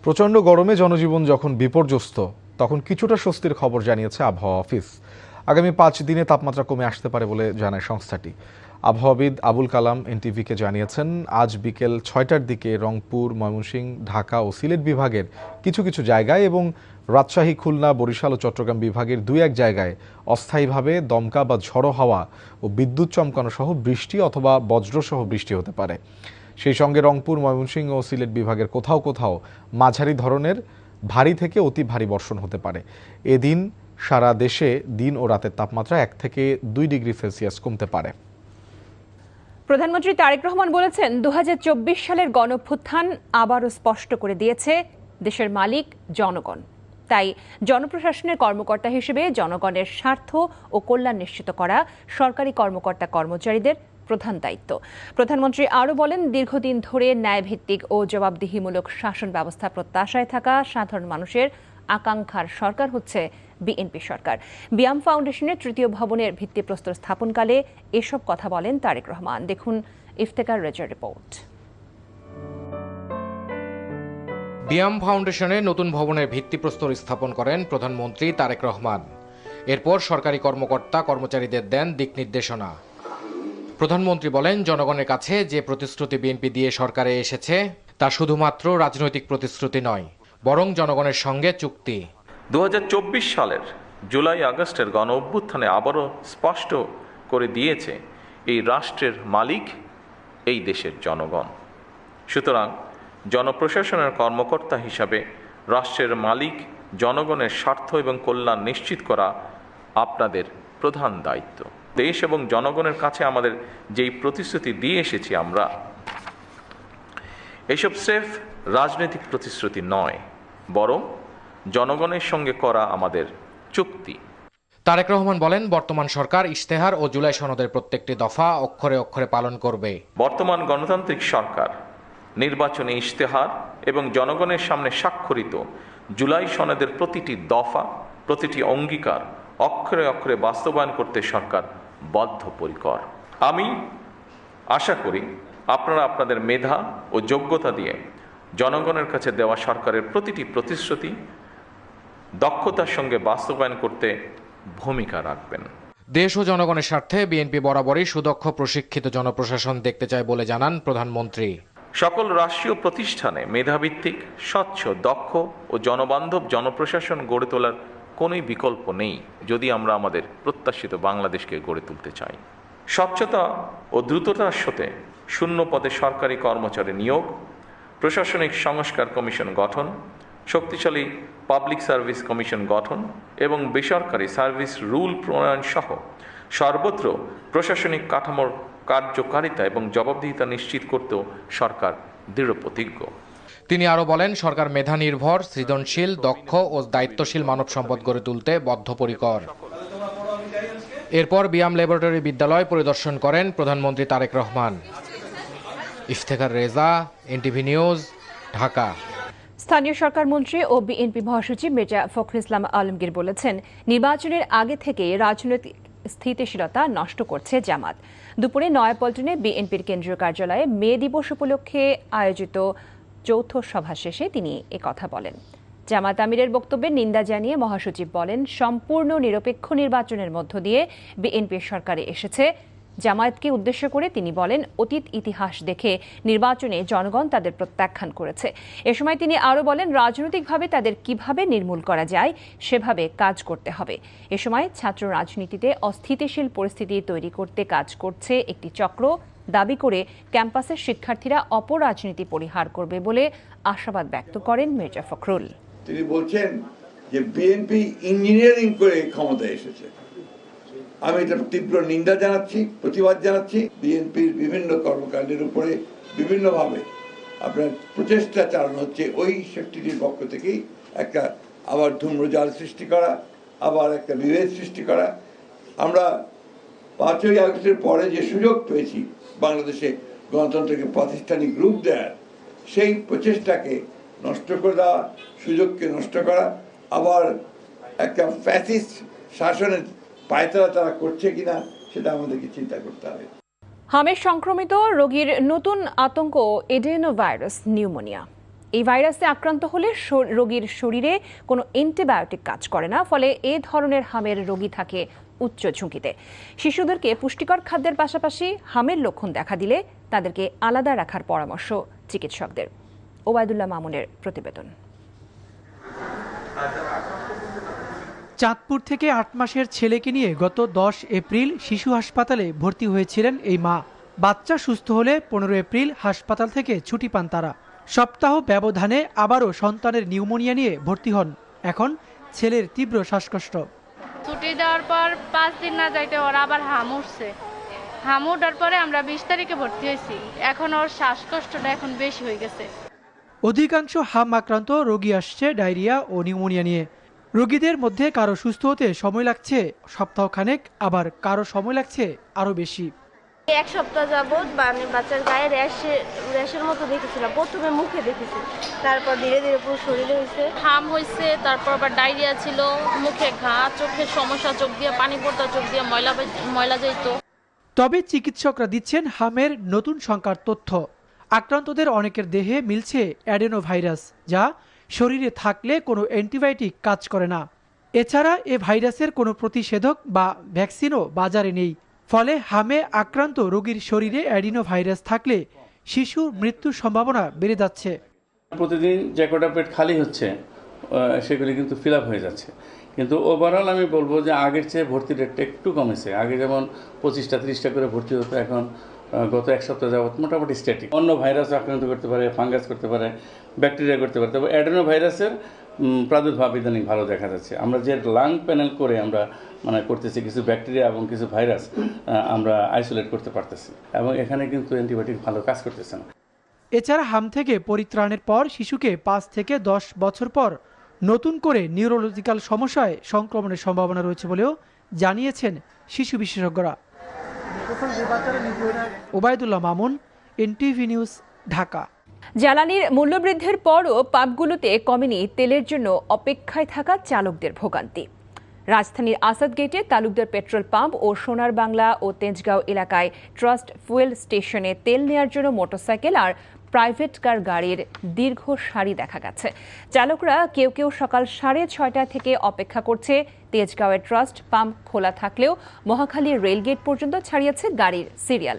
প্রচণ্ড গরমে জনজীবন যখন বিপর্যস্ত, তখন কিছুটা স্বস্তির খবর জানিয়েছে আবহাওয়া অফিস। আগামী 5 দিনে তাপমাত্রা কমে আসতে পারে বলে জানায় সংস্থাটি। আবহাওয়াবিদ আবুল কালাম এনটিভিকে জানিয়েছেন, আজ বিকেল 6টার দিকে রংপুর, ময়মনসিংহ, ঢাকা ও সিলেট বিভাগের কিছু কিছু জায়গায় এবং রাজশাহী, খুলনা, বরিশাল ও চট্টগ্রাম বিভাগের 2-1 জায়গায় অস্থায়ীভাবে দমকা বা ঝড়ো হাওয়া ও বিদ্যুৎ চমকানো সহ বৃষ্টি অথবা বজ্রসহ বৃষ্টি হতে পারে। সেই সঙ্গে রংপুর, ময়মনসিংহ ও সিলেট বিভাগের কোথাও কোথাও মাঝারি ধরনের ভারী থেকে অতি ভারী বর্ষণ হতে পারে। এদিন সারা দেশে দিন ও রাতের তাপমাত্রা 1 থেকে 2 ডিগ্রি সেলসিয়াস কমতে পারে। প্রধানমন্ত্রী তারেক রহমান বলেছেন, 2024 সালের গণঅভ্যুত্থান আবারও স্পষ্ট করে দিয়েছে দেশের মালিক জনগণ। তাই জনপ্রশাসনের কর্মকর্তা হিসেবে জনগণের স্বার্থ ও কল্যাণ নিশ্চিত করা সরকারি কর্মকর্তা কর্মচারীদের প্রধান দায়িত্ব। প্রধানমন্ত্রী আরও বলেন, দীর্ঘদিন ধরে ন্যায়ভিত্তিক ও জবাবদিহিমূলক শাসন ব্যবস্থা প্রত্যাশায় থাকা সাধারণ মানুষের আকাঙ্ক্ষার সরকার হচ্ছে বিএনপি সরকার। বিয়াম ফাউন্ডেশনের 3য় ভবনের ভিত্তিপ্রস্তর স্থাপনকালে এসব কথা বলেন তারেক রহমান। দেখুন ইফতেখার রেজার রিপোর্ট। বিয়াম ফাউন্ডেশনের নতুন ভবনের ভিত্তিপ্রস্তর স্থাপন করেন প্রধানমন্ত্রী তারেক রহমান। এরপর সরকারি কর্মকর্তা কর্মচারীদের দেন দিক নির্দেশনা। প্রধানমন্ত্রী বলেন, জনগণের কাছে যে প্রতিশ্রুতি বিএনপি দিয়ে সরকারে এসেছে তা শুধুমাত্র রাজনৈতিক প্রতিশ্রুতি নয়, বরং জনগণের সঙ্গে চুক্তি। 2024 সালের জুলাই আগস্টের গণ অভ্যুত্থানে আবারও স্পষ্ট করে দিয়েছে এই রাষ্ট্রের মালিক এই দেশের জনগণ। সুতরাং জনপ্রশাসনের কর্মকর্তা হিসাবে রাষ্ট্রের মালিক জনগণের স্বার্থ এবং কল্যাণ নিশ্চিত করা আপনাদের প্রধান দায়িত্ব। দেশ এবং জনগণের কাছে আমাদের যেই প্রতিশ্রুতি দিয়ে এসেছি আমরা, এসব স্রেফ রাজনৈতিক প্রতিশ্রুতি নয়, বরং জনগণের সঙ্গে করা আমাদের চুক্তি। তারেক রহমান বলেন, বর্তমান সরকার ইশতেহার ও জুলাই সনদের প্রত্যেকটি দফা অক্ষরে অক্ষরে পালন করবে। বর্তমান গণতান্ত্রিক সরকার নির্বাচনী ইশতেহার এবং জনগণের সামনে স্বাক্ষরিত জুলাই সনদের প্রতিটি দফা, প্রতিটি অঙ্গীকার অক্ষরে অক্ষরে বাস্তবায়ন করতে সরকার বদ্ধপরিকর। আমি আশা করি আপনারা আপনাদের মেধা ও যোগ্যতা দিয়ে জনগণের কাছে দেওয়া সরকারের প্রতিটি প্রতিশ্রুতি দক্ষতার সঙ্গে বাস্তবায়ন করতে ভূমিকা রাখবেন। দেশ ও জনগণের স্বার্থে বিএনপি বরাবরই সুদক্ষ প্রশিক্ষিত জনপ্রশাসন দেখতে চায় বলে জানান প্রধানমন্ত্রী। সকল রাষ্ট্রীয় প্রতিষ্ঠানে মেধাভিত্তিক, স্বচ্ছ, দক্ষ ও জনবান্ধব জনপ্রশাসন গড়ে তোলার কোনোই বিকল্প নেই যদি আমরা আমাদের প্রত্যাশিত বাংলাদেশকে গড়ে তুলতে চাই। স্বচ্ছতা ও দ্রুততার সাথে শূন্য পদে সরকারি কর্মচারী নিয়োগ, প্রশাসনিক সংস্কার কমিশন গঠন, শক্তিশালী পাবলিক সার্ভিস কমিশন গঠন এবং বেসরকারি সার্ভিস রুল প্রণয়ন সহ সর্বত্র প্রশাসনিক কাঠামোর কার্যকারিতা এবং জবাবদিহিতা নিশ্চিত করতেও সরকার দৃঢ়প্রতিজ্ঞ। তিনি আরও বলেন, সরকার মেধা নির্ভর, সৃজনশীল, দক্ষ ও দায়িত্বশীল মানব সম্পদ গড়ে তুলতে বদ্ধপরিকর। এরপর বিয়াম ল্যাবরেটরি বিদ্যালয় পরিদর্শন করেন প্রধানমন্ত্রী তারেক রহমান। Iftekhar Reza, NTV news, Dhaka. স্থানীয় সরকার মন্ত্রী ও বিএনপি মহাসচিব মির্জা ফখরুল ইসলাম আলমগীর বলেছেন, নির্বাচনের আগে থেকে রাজনৈতিক স্থিতিশীলতা নষ্ট করছে জামাত। দুপুরে নয়াপল্টনে বিএনপির কেন্দ্রীয় কার্যালয়ে মে দিবস উপলক্ষে আয়োজিত যৌথ সভা শেষে তিনি একথা বলেন। জামাত আমিরের বক্তব্যের নিন্দা জানিয়ে মহাসচিব বলেন, সম্পূর্ণ নিরপেক্ষ নির্বাচনের মধ্য দিয়ে বিএনপির সরকারে এসেছে। জামায়াতকে উদ্দেশ্য করে তিনি বলেন, অতীত ইতিহাস দেখে নির্বাচনে জনগণ তাদের প্রত্যাখ্যান করেছে। এ সময় তিনি আরও বলেন, রাজনৈতিকভাবে তাদের কিভাবে নির্মূল করা যায় সেভাবে কাজ করতে হবে। এ সময় ছাত্র রাজনীতিতে অস্থিতিশীল পরিস্থিতি তৈরি করতে কাজ করছে একটি চক্র দাবি করে ক্যাম্পাসের শিক্ষার্থীরা অপরাজনীতি পরিহার করবে বলে আশাবাদ ব্যক্ত করেন মির্জা ফখরুল। তিনি বলছেন যে বিএনপি ইঞ্জিনিয়ারিং করে ক্ষমতায় এসেছে। আমি এটা তীব্র নিন্দা জানাচ্ছি, প্রতিবাদ জানাচ্ছি। বিএনপির বিভিন্ন কর্মকাণ্ডের উপরে বিভিন্নভাবে আপনার প্রচেষ্টা চালানো হচ্ছে ওই শক্তিটির পক্ষ থেকেই, একটা আবার ধূম্রজাল সৃষ্টি করা, আবার একটা বিভেদ সৃষ্টি করা। আমরা 5ই আগস্টের পরে যে সুযোগ পেয়েছি বাংলাদেশে গণতন্ত্রকে প্রাতিষ্ঠানিক রূপ দেওয়ার, সেই প্রচেষ্টাকে নষ্ট করে দেওয়া, সুযোগকে নষ্ট করা, আবার একটা ফ্যাসিস্ট শাসনের পায়তারা তারা করছে কিনা সেটা আমাদেরকে চিন্তা করতে হবে। হামের সংক্রমিত রোগীর নতুন আতঙ্ক এডেনোভাইরাস নিউমোনিয়া। এই ভাইরাসে আক্রান্ত হলে রোগীর শরীরে কোনো অ্যান্টিবায়োটিক কাজ করে না, ফলে এ ধরনের হামের রোগী থাকে উচ্চ ঝুঁকিতে। শিশুদেরকে পুষ্টিকর খাদ্যের পাশাপাশি হামের লক্ষণ দেখা দিলে তাদেরকে আলাদা রাখার পরামর্শ চিকিৎসকদের। ওবায়দুল্লাহ মামুনের প্রতিবেদন। চাঁদপুর থেকে 8 মাসের ছেলেকে নিয়ে গত 10 এপ্রিল শিশু হাসপাতালে ভর্তি হয়েছিলেন এই মা। বাচ্চা সুস্থ হলে 15 এপ্রিল হাসপাতাল থেকে ছুটি পান তারা। সপ্তাহ ব্যবধানে আবারও সন্তানের নিউমোনিয়া নিয়ে ভর্তি হন। এখন ছেলের তীব্র শ্বাসকষ্ট। ছুটি দেওয়ার পর 5 দিন না যাইতে ওর আবার হাম উঠছে। হাম উঠার পরে আমরা 20 তারিখে ভর্তি হয়েছি। এখন ওর শ্বাসকষ্টটা এখন বেশি হয়ে গেছে। অধিকাংশ হাম আক্রান্ত রোগী আসছে ডায়রিয়া ও নিউমোনিয়া নিয়ে। রোগীদের মধ্যে কারো সুস্থ হতে সময় লাগছে সপ্তাহখানেক, আবার কারো সময় লাগছে আরও বেশি। 1 সপ্তাহ যাবৎ বাচ্চার গায়ে র্যাশের মতো দেখেছিলাম। প্রথমে মুখে দেখেছি, তারপর ধীরে ধীরে পুরো শরীরে হয়েছে। হাম হয়েছে, তারপর আবার ডায়রিয়া ছিল, মুখে ঘা, চোখের সমস্যা, চোখ দিয়ে পানি পড়তো, চোখ দিয়ে ময়লা যেত। তবে চিকিৎসকরা দিচ্ছেন হামের নতুন সংখ্যার তথ্য। আক্রান্তদের অনেকের দেহে মিলছে অ্যাডেনোভাইরাস, যা শরীরে থাকলে কোনো অ্যান্টিবায়োটিক কাজ করে না। এছাড়া এ ভাইরাসের কোনো প্রতিষেধক বা ভ্যাকসিনও বাজারে নেই। ফলে হামে আক্রান্ত রোগীর শরীরে অ্যাডিনোভাইরাস থাকলে শিশুর মৃত্যুর সম্ভাবনা বেড়ে যাচ্ছে। প্রতিদিন যে কটা পেট খালি হচ্ছে সেগুলি কিন্তু ফিল আপ হয়ে যাচ্ছে। কিন্তু ওভারঅল আমি বলবো যে আগের চেয়ে ভর্তি রেটটা একটু কমেছে। আগে যেমন 25টা 30টা করে ভর্তি হতো, এখন গত 1 সপ্তাহ যাবত মোটামুটি স্ট্যাটিক। অন্য ভাইরাস আক্রান্ত করতে পারে, ফাঙ্গাস করতে পারে, ব্যাকটেরিয়া করতে পারে, তবে অ্যাডেনো ভাইরাসের প্রাদুর্ভাব ইদানিং ভালো দেখা যাচ্ছে। আমরা যে লাং প্যানেল করে আমরা করতেছি, কিছু ব্যাকটেরিয়া এবং কিছু ভাইরাস আমরা আইসোলেট করতে পারতেছি, এবং এখানে কিন্তু অ্যান্টিবায়োটিক ভালো কাজ করতেছে না। এছাড়া হাম থেকে পরিত্রাণের পর শিশুকে 5 থেকে 10 বছর পর নতুন করে নিউরোলজিক্যাল সমস্যায় সংক্রমণের সম্ভাবনা রয়েছে বলেও জানিয়েছেন শিশু বিশেষজ্ঞরা। Obaidullah Mamun, NTV news, Dhaka. জ্বালানির মূল্যবৃদ্ধির পরও পাম্পগুলোতে কমেনি তেলের জন্য অপেক্ষায় থাকা চালকদের ভোগান্তি। রাজধানীর আসাদ গেটে তালুকদার পেট্রোল পাম্প ও সোনার বাংলা ও তেজগাঁও এলাকায় ট্রাস্ট ফুয়েল স্টেশনে তেল নেয়ার জন্য মোটরসাইকেল আর প্রাইভেট কার গাড়ির দীর্ঘ সারি দেখা গেছে। চালকরা কেউ কেউ সকাল 6:30 থেকে অপেক্ষা করছে। তেজগাঁওয়ের ট্রাস্ট পাম্প খোলা থাকলেও মহাখালী রেলগেট পর্যন্ত ছাড়িয়েছে গাড়ির সিরিয়াল।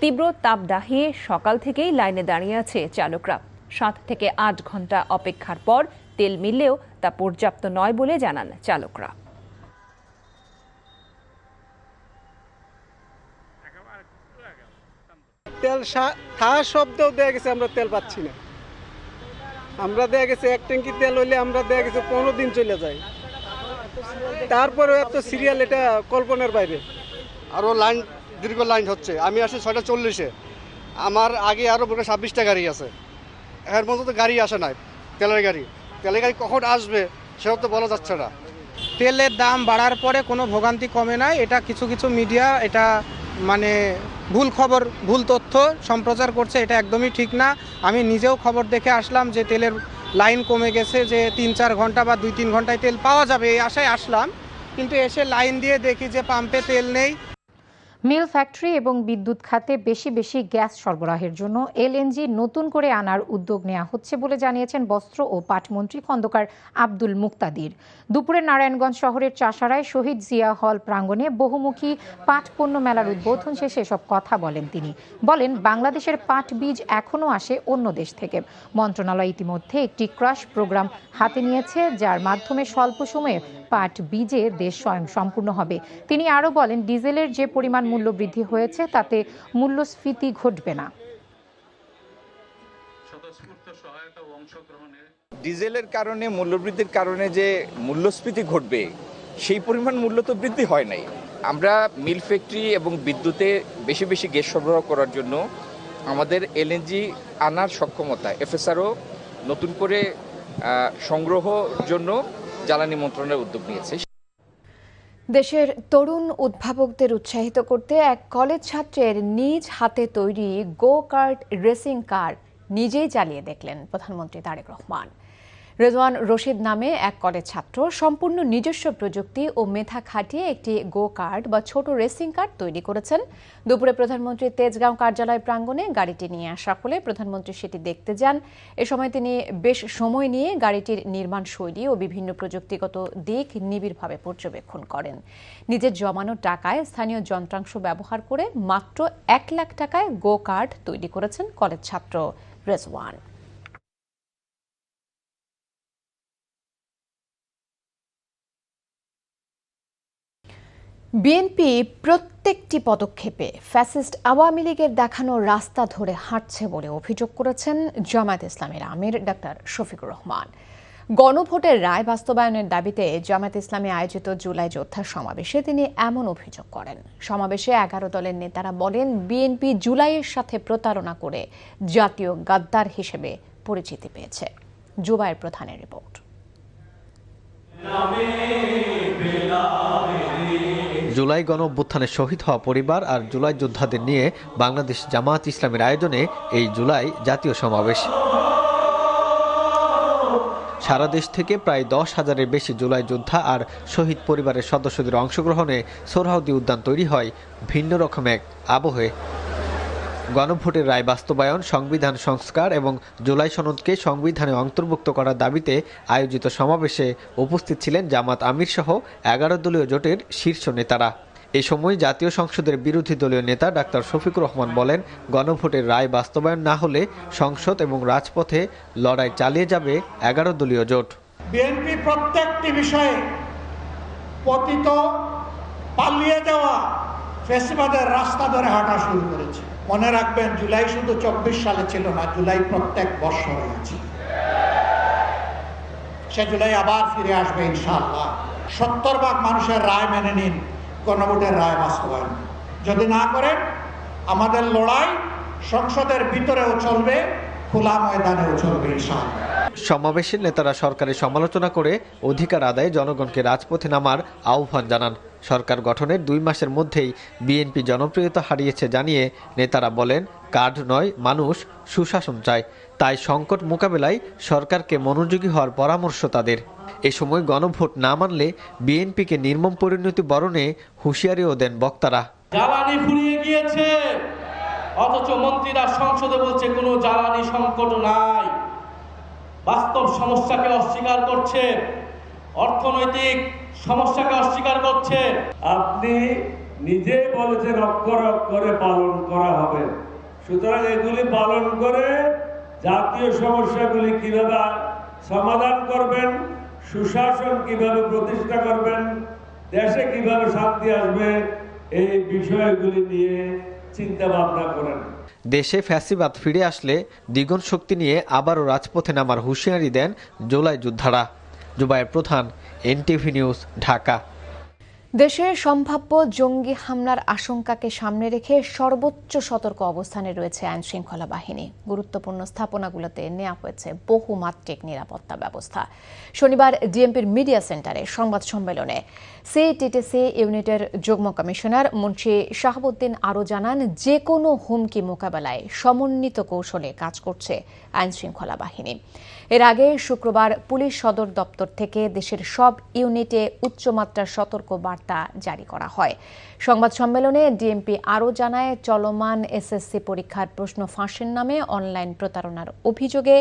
তীব্র তাপদাহে সকাল থেকেই লাইনে দাঁড়িয়ে আছে চালকরা। 7 থেকে 8 ঘন্টা অপেক্ষার পর তেল মিললেও তা পর্যাপ্ত নয় বলে জানান চালকরা। তেল থাকা শব্দেও দেয়া গেছে আমরা তেল পাচ্ছি না। আমরা দেয়া গেছে 1 ট্যাঙ্কি তেল হইলে আমরা দেয়া গেছে 15 দিন চলে যায়। তারপরেও এত সিরিয়াল, এটা কল্পনার বাইরে। আরও দীর্ঘ লাইন হচ্ছে। আমি আসি 6:40-এ, আমার আগে আরও 26টা গাড়ি আছে। এর মধ্যে তো গাড়ি আসে নাই, তেলের গাড়ি কখন আসবে সেও তো বলা যাচ্ছে না। তেলের দাম বাড়ার পরে কোনো ভোগান্তি কমে নাই। এটা কিছু কিছু মিডিয়া এটা ভুল খবর, ভুল তথ্য সম্প্রচার করছে। এটা একদমই ঠিক না। আমি নিজেও খবর দেখে আসলাম যে তেলের লাইন কমে গেছে, যে 3-4 ঘন্টা বা 2-3 ঘন্টায় তেল পাওয়া যাবে, এই আশায় আসলাম। কিন্তু এসে লাইন দিয়ে দেখি যে পাম্পে তেল নেই। মিল ফ্যাক্টরি এবং বিদ্যুৎ খাতে বেশি বেশি গ্যাস সরবরাহের জন্য এলএনজি নতুন করে আনার উদ্যোগ নেওয়া হচ্ছে বলে জানিয়েছেন বস্ত্র ও পাটমন্ত্রী খন্দকার আব্দুল মুক্তাদির। দুপুরে নারায়ণগঞ্জ শহরের চাষারায় শহীদ জিয়া হল প্রাঙ্গণে বহুমুখী পাট পণ্য মেলার উদ্বোধন শেষে এসব কথা বলেন তিনি। বলেন, বাংলাদেশের পাট বীজ এখনও আসে অন্য দেশ থেকে। মন্ত্রণালয় ইতিমধ্যে একটি ক্রাশ প্রোগ্রাম হাতে নিয়েছে, যার মাধ্যমে স্বল্প সময়ে পাট বীজে দেশ স্বয়ং সম্পূর্ণ হবে। তিনি আরও বলেন, ডিজেলের যে পরিমাণ মূল্য বৃদ্ধি হয়েছে তাতে মূল্যস্ফীতি ঘটবে না। ডিজেলের কারণে, মূল্যবৃদ্ধির কারণে যে মূল্যস্ফীতি ঘটবে সেই পরিমাণ মূল্য তো বৃদ্ধি হয় নাই। আমরা মিল ফ্যাক্টরি এবং বিদ্যুতে বেশি বেশি গ্যাস সরবরাহ করার জন্য আমাদের এলএনজি আনার সক্ষমতা, এফএসআরও নতুন করে সংগ্রহ জন্য জ্বালানি মন্ত্রণালয় উদ্যোগ নিয়েছে। দেশের তরুণ উদ্ভাবকদের উৎসাহিত করতে এক কলেজ ছাত্রের নিজ হাতে তৈরি গো কার্ট রেসিং কার নিজেই চালিয়ে দেখলেন প্রধানমন্ত্রী তারেক রহমান। রেজওয়ান রশিদ নামে এক কলেজ ছাত্র সম্পূর্ণ নিজস্ব প্রযুক্তি ও মেধা খাটিয়ে একটি গো কার্ড বা ছোট রেসিং কার্ড তৈরি করেছেন। দুপুরে প্রধানমন্ত্রী তেজগাঁও কার্যালয় প্রাঙ্গণে গাড়িটি নিয়ে আসা হলে প্রধানমন্ত্রী সেটি দেখতে যান। এ সময় তিনি বেশ সময় নিয়ে গাড়িটির নির্মাণ শৈলী ও বিভিন্ন প্রযুক্তিগত দিক নিবিড়ভাবে পর্যবেক্ষণ করেন। নিজের জমানো টাকায় স্থানীয় যন্ত্রাংশ ব্যবহার করে মাত্র 1 লাখ টাকায় গো কার্ড তৈরি করেছেন কলেজ ছাত্র রেজওয়ান। বিএনপি প্রত্যেকটি পদক্ষেপে ফ্যাসিস্ট আওয়ামী লীগের দেখানো রাস্তা ধরে হাঁটছে বলে অভিযোগ করেছেন জামায়াত ইসলামীর আমির ডাক্তার শফিকুর রহমান। গণভোটের রায় বাস্তবায়নের দাবিতে জামায়াত ইসলামী আয়োজিত জুলাই যোদ্ধা সমাবেশে তিনি এমন অভিযোগ করেন। সমাবেশে 11 দলের নেতারা বলেন, বিএনপি জুলাইয়ের সাথে প্রতারণা করে জাতীয় গাদ্দার হিসেবে পরিচিতি পেয়েছে। জুবায়ের প্রধানের রিপোর্ট। জুলাই গণঅভ্যুত্থানে শহীদ হওয়া পরিবার আর জুলাই যোদ্ধাদের নিয়ে বাংলাদেশ জামায়াত ইসলামীর আয়োজনে এই জুলাই জাতীয় সমাবেশ। সারা দেশ থেকে প্রায় 10,000-এর বেশি জুলাই যোদ্ধা আর শহীদ পরিবারের সদস্যদের অংশগ্রহণে সোহরাওয়ার্দী উদ্যান তৈরি হয় ভিন্ন রকম এক আবহে। গণভোটের রায় বাস্তবায়ন, সংবিধান সংস্কার এবং জুলাই সনদকে সংবিধানে অন্তর্ভুক্ত করার দাবিতে আয়োজিত সমাবেশে উপস্থিত ছিলেন জামাত আমির সহ 11 দলীয় জোটের শীর্ষ নেতারা। এ সময় জাতীয় সংসদের বিরোধী দলীয় নেতা ডাক্তার শফিকুর রহমান বলেন, গণভোটের রায় বাস্তবায়ন না হলে সংসদ এবং রাজপথে লড়াই চালিয়ে যাবে 11 দলীয় জোট। বিএনপি প্রত্যেকটি বিষয়ে পতিত পালিয়ে যাওয়া ফ্যাসিবাদের রাস্তা ধরে হাঁটা শুরু করেছে। মনে রাখবেন, জুলাই শুধু 24 সালে ছিল না, জুলাই প্রত্যেক বর্ষ হয়েছে। সে জুলাই আবার ফিরে আসবে ইনশাআল্লাহ। 70% মানুষের রায় মেনে নিন, গণভোটের রায় বাস্তবায়ন। যদি না করেন, আমাদের লড়াই সংসদের ভিতরেও চলবে, খোলা ময়দানেও চলবে ইনশাআল্লাহ। সমাবেশের নেতারা সরকারের সমালোচনা করে অধিকার আদায়ে জনগণকে রাজপথে নামার আহ্বান জানান। সরকার গঠনের 2 মাসের মধ্যেই বিএনপি জনপ্রিয়তা হারিয়েছে জানিয়ে নেতারা বলেন, কার্ড নয়, মানুষ সুশাসন চায়। তাই সংকট মোকাবেলায় সরকারকে মনোযোগী হওয়ার পরামর্শ তাদের। এ সময় গণভোট না মানলে বিএনপিকে নির্মম পরিণতি বরণে হুঁশিয়ারিও দেন বক্তারা। জ্বালানি ফুরিয়ে গিয়েছে, অথচ মন্ত্রীরা সংসদে বলছে কোনো জ্বালানি সংকট নাই। বাস্তব সমস্যাকে অস্বীকার করছে, অর্থনৈতিক সমস্যাকে অস্বীকার করছে। আপনি নিজে বলেছেন অক্ষর অক্ষরে পালন করা হবে, সুতরাং এগুলি পালন করে জাতীয় সমস্যাগুলি কিভাবে সমাধান করবেন, সুশাসন কিভাবে প্রতিষ্ঠা করবেন, দেশে কিভাবে শান্তি আসবে, এই বিষয়গুলি নিয়ে চিন্তা ভাবনা করেন। দেশে ফ্যাসিবাদ ফিরে আসলে দ্বিগুণ শক্তি নিয়ে আবারও রাজপথে নামার হুঁশিয়ারি দেন জুলাই যোদ্ধারা। জুবায়ের প্রধান, এনটিভি নিউজ, ঢাকা। দেশে সম্ভাব্য জঙ্গি হামলার আশঙ্কাকে সামনে রেখে সর্বোচ্চ সতর্ক অবস্থানে রয়েছে আইন শৃঙ্খলা বাহিনী। গুরুত্বপূর্ণ স্থাপনাগুলোতে নেওয়া হয়েছে বহুমাত্রিক নিরাপত্তা ব্যবস্থা। শনিবার ডিএমপির মিডিয়া সেন্টারে সংবাদ সম্মেলনে সিটিটিসি ইউনিটের যুগ্ম কমিশনার মুন্সি শাহাবুদ্দিন আরও জানান, যে কোনো হুমকি মোকাবেলায় সমন্বিত কৌশলে কাজ করছে আইন শৃঙ্খলা বাহিনী। এর আগে শুক্রবার পুলিশ সদর দপ্তর থেকে দেশের সব ইউনিটে উচ্চমাত্রার সতর্ক বার্তা জারি করা হয়। সংবাদ সম্মেলনে ডিএমপি আরও জানায়, চলমান এসএসসি পরীক্ষার প্রশ্ন ফাঁসের নামে অনলাইন প্রতারণার অভিযোগে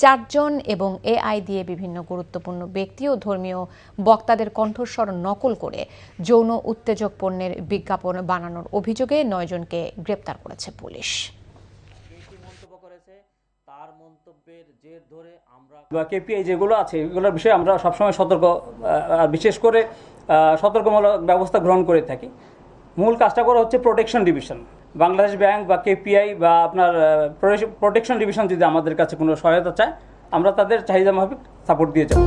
4 জন এবং এআই দিয়ে বিভিন্ন গুরুত্বপূর্ণ ব্যক্তি ও ধর্মীয় বক্তাদের কণ্ঠস্বর নকল করে যৌন উত্তেজক পণ্যের বিজ্ঞাপন বানানোর অভিযোগে 9 জনকে গ্রেপ্তার করেছে পুলিশ। কেপিআই যেগুলো আছে এগুলোর বিষয়ে আমরা সবসময় সতর্ক, বিশেষ করে সতর্কমূলক ব্যবস্থা গ্রহণ করে থাকি। মূল কাজটা করা হচ্ছে প্রোটেকশন ডিভিশন। বাংলাদেশ ব্যাংক বা কেপিআই বা আপনার প্রোটেকশন ডিভিশন যদি আমাদের কাছে কোনো সহায়তা চায়, আমরা তাদের চাহিদা মাফিক সাপোর্ট দিয়ে যাব।